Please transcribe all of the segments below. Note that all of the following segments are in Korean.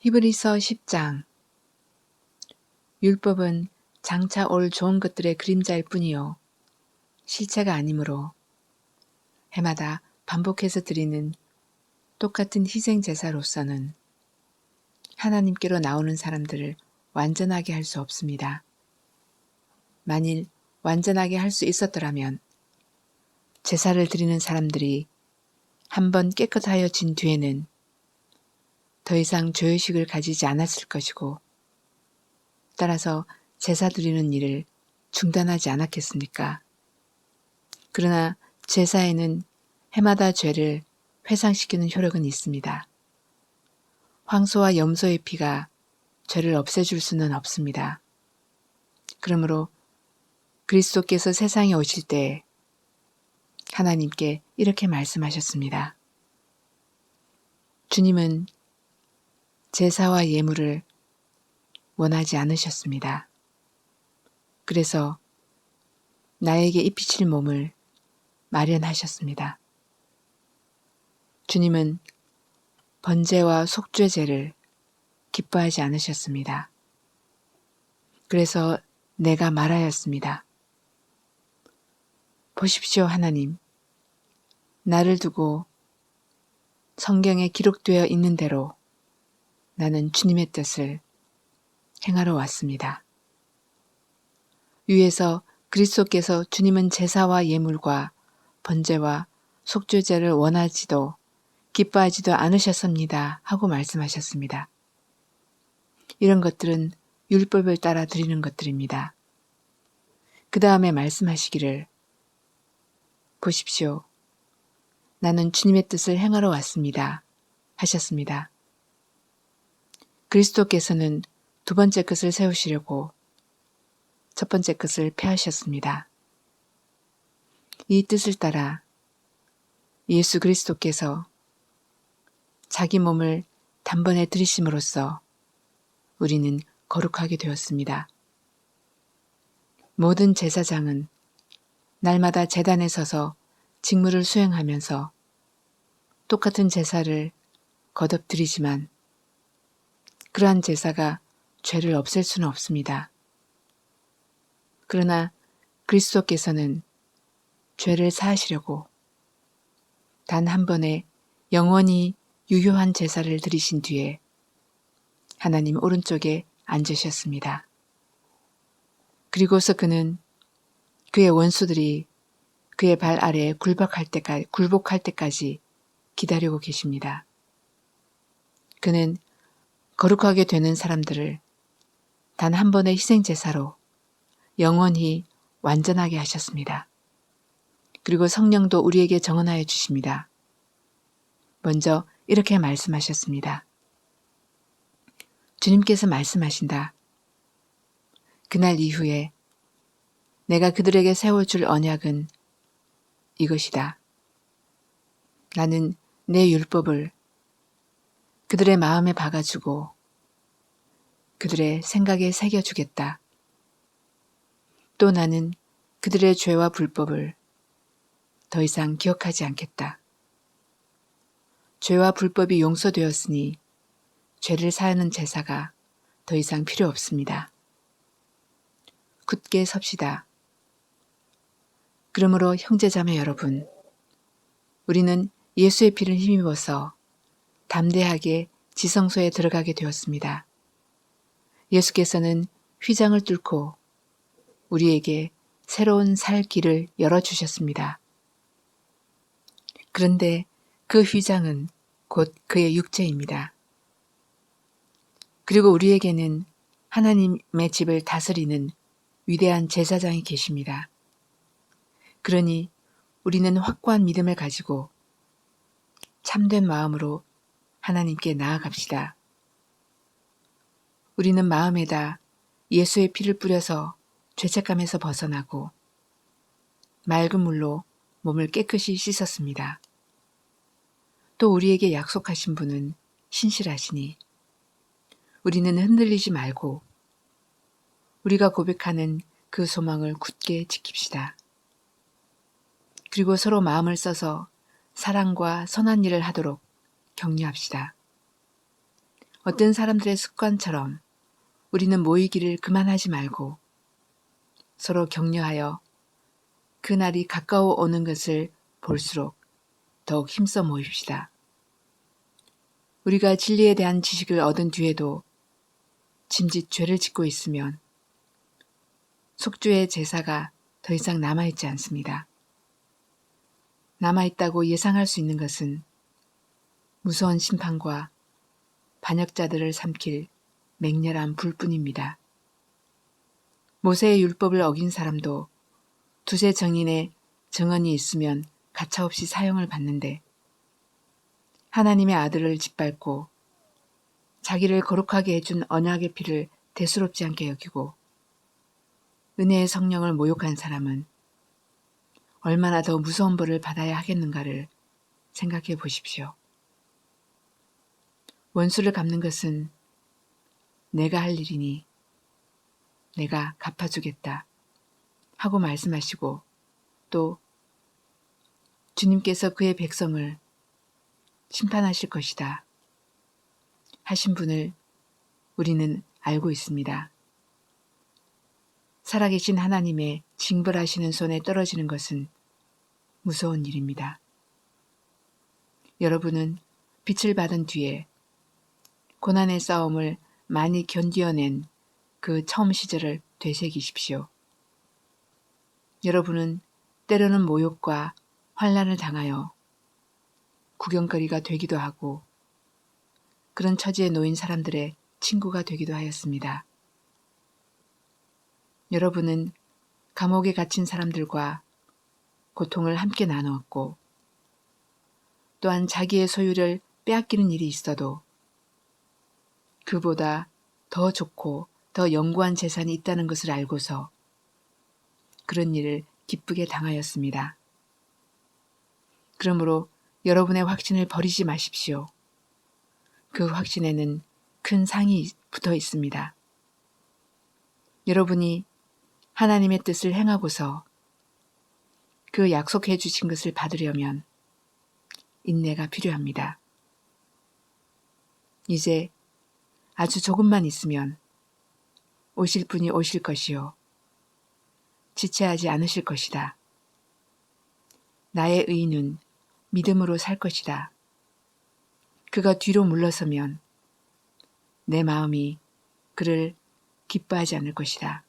히브리서 10장. 율법은 장차 올 좋은 것들의 그림자일 뿐이요 실체가 아니므로 해마다 반복해서 드리는 똑같은 희생 제사로서는 하나님께로 나오는 사람들을 완전하게 할 수 없습니다. 만일 완전하게 할 수 있었더라면 제사를 드리는 사람들이 한번 깨끗하여진 뒤에는 더 이상 죄의식을 가지지 않았을 것이고, 따라서 제사 드리는 일을 중단하지 않았겠습니까? 그러나 제사에는 해마다 죄를 회상시키는 효력은 있습니다. 황소와 염소의 피가 죄를 없애줄 수는 없습니다. 그러므로 그리스도께서 세상에 오실 때 하나님께 이렇게 말씀하셨습니다. 주님은 제사와 예물을 원하지 않으셨습니다. 그래서 나에게 입히실 몸을 마련하셨습니다. 주님은 번제와 속죄제를 기뻐하지 않으셨습니다. 그래서 내가 말하였습니다. 보십시오, 하나님. 나를 두고 성경에 기록되어 있는 대로 나는 주님의 뜻을 행하러 왔습니다. 위에서 그리스도께서 주님은 제사와 예물과 번제와 속죄제를 원하지도 기뻐하지도 않으셨습니다 하고 말씀하셨습니다. 이런 것들은 율법을 따라 드리는 것들입니다. 그 다음에 말씀하시기를, 보십시오. 나는 주님의 뜻을 행하러 왔습니다 하셨습니다. 그리스도께서는 두 번째 것을 세우시려고 첫 번째 것을 폐하셨습니다. 이 뜻을 따라 예수 그리스도께서 자기 몸을 단번에 들이심으로써 우리는 거룩하게 되었습니다. 모든 제사장은 날마다 제단에 서서 직무를 수행하면서 똑같은 제사를 거듭 드리지만 그러한 제사가 죄를 없앨 수는 없습니다. 그러나 그리스도께서는 죄를 사하시려고 단 한 번에 영원히 유효한 제사를 드리신 뒤에 하나님 오른쪽에 앉으셨습니다. 그리고서 그는 그의 원수들이 그의 발 아래에 굴복할 때까지 기다리고 계십니다. 그는 거룩하게 되는 사람들을 단 한 번의 희생 제사로 영원히 완전하게 하셨습니다. 그리고 성령도 우리에게 정언하여 주십니다. 먼저 이렇게 말씀하셨습니다. 주님께서 말씀하신다. 그날 이후에 내가 그들에게 세워줄 언약은 이것이다. 나는 내 율법을 그들의 마음에 박아주고 그들의 생각에 새겨주겠다. 또 나는 그들의 죄와 불법을 더 이상 기억하지 않겠다. 죄와 불법이 용서되었으니 죄를 사하는 제사가 더 이상 필요 없습니다. 굳게 섭시다. 그러므로 형제자매 여러분, 우리는 예수의 피를 힘입어서 담대하게 지성소에 들어가게 되었습니다. 예수께서는 휘장을 뚫고 우리에게 새로운 살 길을 열어주셨습니다. 그런데 그 휘장은 곧 그의 육체입니다. 그리고 우리에게는 하나님의 집을 다스리는 위대한 제사장이 계십니다. 그러니 우리는 확고한 믿음을 가지고 참된 마음으로 하나님께 나아갑시다. 우리는 마음에다 예수의 피를 뿌려서 죄책감에서 벗어나고 맑은 물로 몸을 깨끗이 씻었습니다. 또 우리에게 약속하신 분은 신실하시니 우리는 흔들리지 말고 우리가 고백하는 그 소망을 굳게 지킵시다. 그리고 서로 마음을 써서 사랑과 선한 일을 하도록 격려합시다. 어떤 사람들의 습관처럼 우리는 모이기를 그만하지 말고 서로 격려하여 그날이 가까워 오는 것을 볼수록 더욱 힘써 모입시다. 우리가 진리에 대한 지식을 얻은 뒤에도 짐짓 죄를 짓고 있으면 속죄의 제사가 더 이상 남아있지 않습니다. 남아있다고 예상할 수 있는 것은 무서운 심판과 반역자들을 삼킬 맹렬한 불뿐입니다. 모세의 율법을 어긴 사람도 두세 정인의 정언이 있으면 가차없이 사형을 받는데 하나님의 아들을 짓밟고 자기를 거룩하게 해준 언약의 피를 대수롭지 않게 여기고 은혜의 성령을 모욕한 사람은 얼마나 더 무서운 벌을 받아야 하겠는가를 생각해 보십시오. 원수를 갚는 것은 내가 할 일이니 내가 갚아주겠다 하고 말씀하시고 또 주님께서 그의 백성을 심판하실 것이다 하신 분을 우리는 알고 있습니다. 살아계신 하나님의 징벌하시는 손에 떨어지는 것은 무서운 일입니다. 여러분은 빛을 받은 뒤에 고난의 싸움을 많이 견디어낸 그 처음 시절을 되새기십시오. 여러분은 때로는 모욕과 환난을 당하여 구경거리가 되기도 하고 그런 처지에 놓인 사람들의 친구가 되기도 하였습니다. 여러분은 감옥에 갇힌 사람들과 고통을 함께 나누었고 또한 자기의 소유를 빼앗기는 일이 있어도 그보다 더 좋고 더 영구한 재산이 있다는 것을 알고서 그런 일을 기쁘게 당하였습니다. 그러므로 여러분의 확신을 버리지 마십시오. 그 확신에는 큰 상이 붙어 있습니다. 여러분이 하나님의 뜻을 행하고서 그 약속해 주신 것을 받으려면 인내가 필요합니다. 이제 아주 조금만 있으면 오실 분이 오실 것이요. 지체하지 않으실 것이다. 나의 의인은 믿음으로 살 것이다. 그가 뒤로 물러서면 내 마음이 그를 기뻐하지 않을 것이다.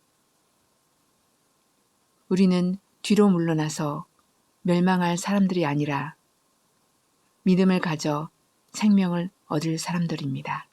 우리는 뒤로 물러나서 멸망할 사람들이 아니라 믿음을 가져 생명을 얻을 사람들입니다.